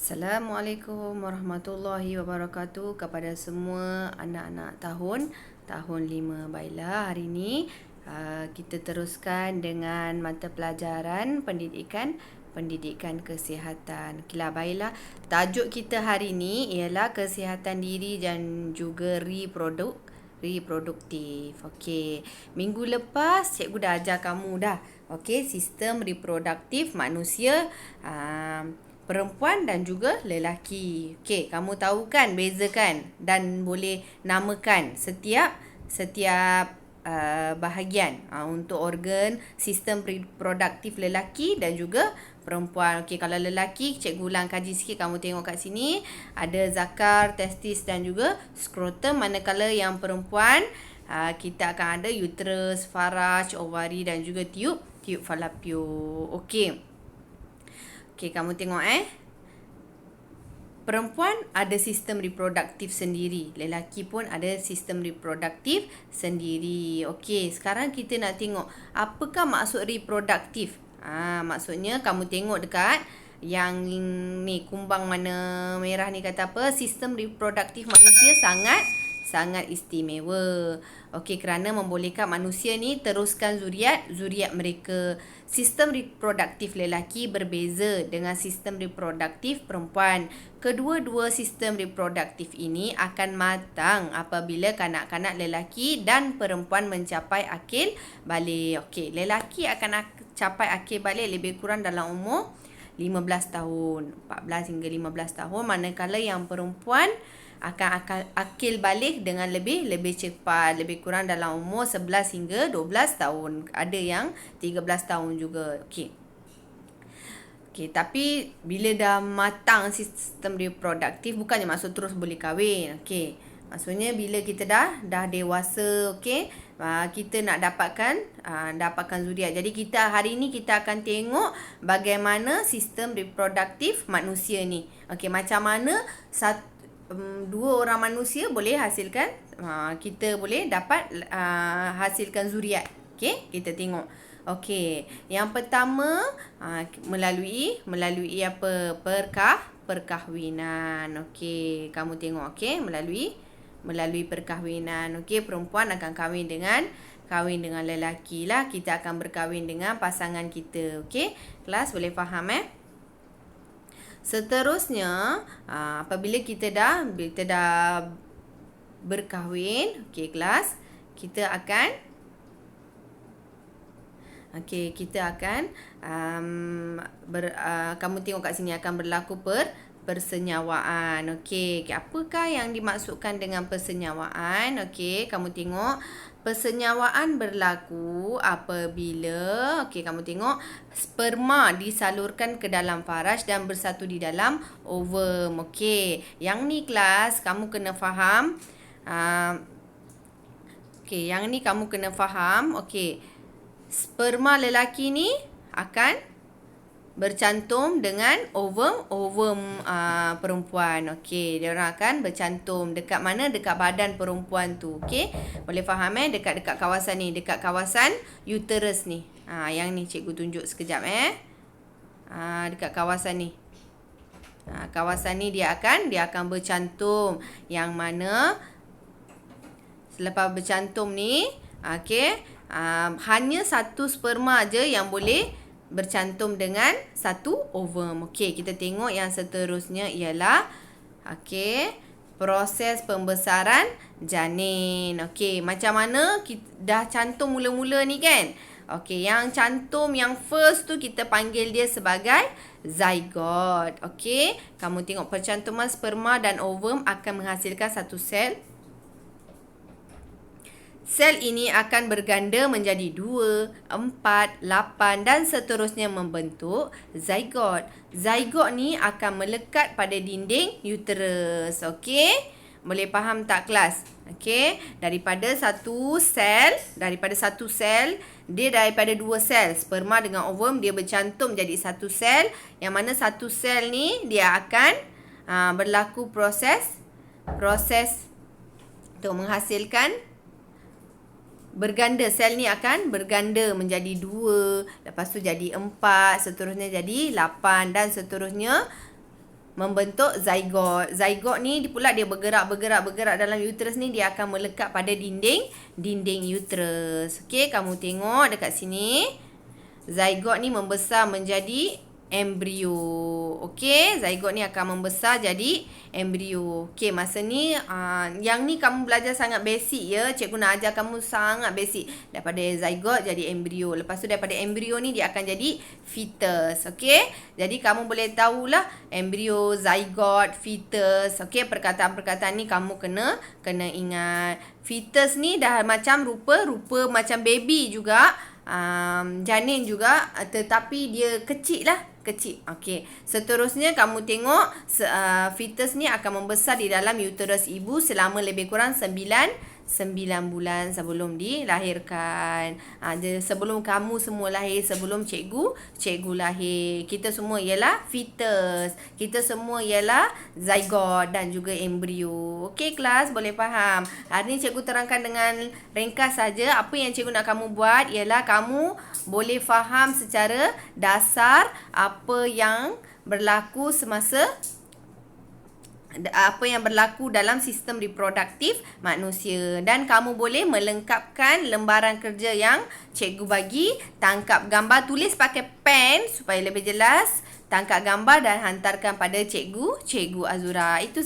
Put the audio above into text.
Assalamualaikum warahmatullahi wabarakatuh kepada semua anak-anak tahun 5. Baiklah, hari ini kita teruskan dengan mata pelajaran pendidikan kesihatan. Okeylah, baiklah. Tajuk kita hari ini ialah kesihatan diri dan juga reproduktif. Okey. Minggu lepas cikgu dah ajar kamu dah. Okey, sistem reproduktif manusia perempuan dan juga lelaki. Okey, kamu tahu kan, bezakan dan boleh namakan setiap bahagian untuk organ sistem reproduktif lelaki dan juga perempuan. Okey, kalau lelaki, cikgu ulang kaji sikit, kamu tengok kat sini ada zakar, testis dan juga skrotum. Manakala yang perempuan kita akan ada uterus, faraj, ovari dan juga tiub falapio. Okey. Okey, kamu tengok perempuan ada sistem reproduktif sendiri. Lelaki pun ada sistem reproduktif sendiri. Okey, sekarang kita nak tengok apakah maksud reproduktif. Maksudnya kamu tengok dekat yang ni kumbang warna merah ni kata apa? Sistem reproduktif manusia sangat istimewa. Okey, kerana membolehkan manusia ni teruskan zuriat mereka. Sistem reproduktif lelaki berbeza dengan sistem reproduktif perempuan. Kedua-dua sistem reproduktif ini akan matang apabila kanak-kanak lelaki dan perempuan mencapai akil balik. Okey, lelaki akan capai akil balik lebih kurang dalam umur 15 tahun, 14 hingga 15 tahun, manakala yang perempuan akan akil balik dengan lebih cepat, lebih kurang dalam umur 11 hingga 12 tahun. Ada yang 13 tahun juga. Okey, tapi bila dah matang sistem reproduktif, bukannya maksud terus boleh kahwin. Okey, maksudnya bila kita dah dewasa, okey, kita nak dapatkan zuriat. Jadi hari ini kita akan tengok bagaimana sistem reproduktif manusia ni. Okey, macam mana dua orang manusia boleh hasilkan, kita boleh dapat hasilkan zuriat. Okey, kita tengok. Okey, yang pertama melalui apa? Perkahwinan. Okey, kamu tengok. Okey, melalui perkahwinan. Okey, perempuan akan kahwin dengan lelaki lah. Kita akan berkahwin dengan pasangan kita. Okey, kelas boleh faham Seterusnya, apabila kita dah berkahwin, okey kelas, kita akan kamu tengok kat sini akan berlaku persenyawaan. Okey, apakah yang dimaksudkan dengan persenyawaan? Okey, kamu tengok persenyawaan berlaku apabila kamu tengok sperma disalurkan ke dalam faraj dan bersatu di dalam ovum. Okey, yang ni kelas kamu kena faham. Yang ni kamu kena faham. Okey, sperma lelaki ni akan bercantum dengan ovum perempuan. Okey, dia orang akan bercantum dekat mana? Dekat badan perempuan tu. Okey, boleh faham dekat kawasan ni, dekat kawasan uterus ni. Yang ni cikgu tunjuk sekejap dekat kawasan ni. Kawasan ni dia akan bercantum, yang mana selepas bercantum ni, hanya satu sperma aja yang boleh bercantum dengan satu ovum. Okey, kita tengok yang seterusnya ialah proses pembesaran janin. Okey, macam mana kita dah cantum mula-mula ni kan? Okey, yang cantum yang first tu kita panggil dia sebagai zygote. Okey, kamu tengok percantuman sperma dan ovum akan menghasilkan satu sel. Sel ini akan berganda menjadi 2, 4, 8 dan seterusnya membentuk zygote. Zygote ni akan melekat pada dinding uterus. Okey? Boleh faham tak kelas? Okey, daripada satu sel, dia daripada 2 sel, sperma dengan ovum, dia bercantum jadi satu sel, yang mana satu sel ni dia akan berlaku proses untuk menghasilkan berganda. Sel ni akan berganda menjadi 2, lepas tu jadi 4, seterusnya jadi 8 dan seterusnya membentuk zygote. Zygote ni pula dia bergerak dalam uterus ni, dia akan melekat pada dinding uterus. Okey, kamu tengok dekat sini. Zygote ni membesar menjadi embrio. Okey, zygote ni akan membesar jadi embrio. Okey, masa ni yang ni kamu belajar sangat basic ya. Cikgu nak ajar kamu sangat basic. Daripada zygote jadi embrio. Lepas tu daripada embrio ni dia akan jadi fetus. Okey, jadi kamu boleh tahulah embrio, zygote, fetus. Okey, perkataan-perkataan ni kamu kena ingat. Fetus ni dah macam rupa macam baby juga. Janin juga, tetapi dia kecil. Okey, seterusnya kamu tengok fetus ni akan membesar di dalam uterus ibu selama lebih kurang 9 bulan sebelum dilahirkan. Sebelum kamu semua lahir, sebelum cikgu lahir, kita semua ialah fetus. Kita semua ialah zygote dan juga embrio. Okey kelas, boleh faham? Hari ni cikgu terangkan dengan ringkas saja. Apa yang cikgu nak kamu buat ialah kamu boleh faham secara dasar apa yang berlaku dalam sistem reproduktif manusia, dan kamu boleh melengkapkan lembaran kerja yang cikgu bagi. Tangkap gambar, tulis pakai pen supaya lebih jelas. Tangkap gambar dan hantarkan pada cikgu Azura. Itu